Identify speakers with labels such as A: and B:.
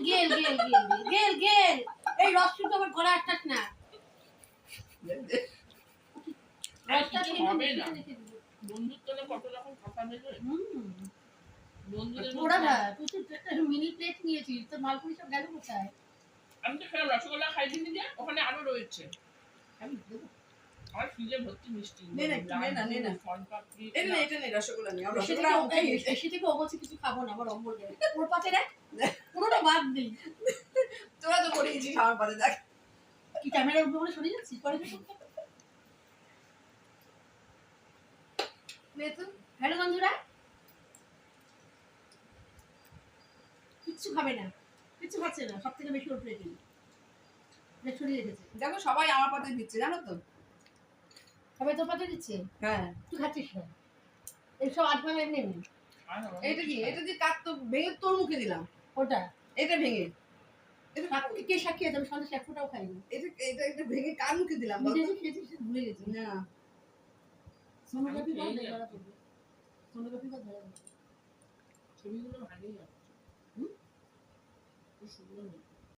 A: গেল গেল গেল গেল গেল এই রসটা তো আমার গলা আটকাস না রসটা
B: হবে না বন্ধুত্ব তো কত রকম কথা বলবে বন্ধুদের
A: ওরা না তুই তো একটা মিনি প্লেট নিয়েছিস তো মালপুরি সব গেল কোথায়
B: আমি তো খেলাম রসগোল্লা খাই দিনি যে ওখানে আরো রয়েছে
A: আমি দেবো
B: আর ফ্রিজে ভর্তি মিষ্টি
C: নে না
B: ফল পাপড়ি
C: এটা নে রসগোল্লা নিয়ে আমরা
A: বেশি
C: রসগোল্লা
A: থেকে বেশি থেকে ও বলছে কিছু খাবো না আমার অম্বল দেবে ওর পাতে দেখ পুরোটা বাদ নেই
C: তোরা তো করে গেছিস আমার পাতে দেখ
A: কি ক্যামেরা উঠবে বলে সরে যাচ্ছিস পরে হ্যালো বন্ধুরা কিচ্ছু খাবে না কিচ্ছু খাচ্ছে না সব থেকে বেশি ওর প্লেটে ছড়িয়ে রেখেছে
C: দেখো সবাই আমার পাতে দিচ্ছে জানো তো
A: সবাই তোর পাতে দিচ্ছে
C: হ্যাঁ
A: তুই খাচ্ছিস না এইসব আট ভাঙা এমনি এমনি
C: এটা কি এটা দিয়ে কাট তো ভেঙে তোর মুখে দিলাম
A: ওটা
C: এটা ভেঙে এটা
A: কে সাক্ষী আছে আমি সন্দেশ এক ফোঁটাও খাইনি
C: এটা এটা এটা ভেঙে কার মুখে দিলাম বল
A: নিজে খেয়েছিস ভুলে গেছি
C: না
A: সোনোগ্রাফি বল ধরা পড়বে সোনোগ্রাফি বল ধরা পড়বে
B: ছবিগুলো ভালোই আছে খুব সুন্দর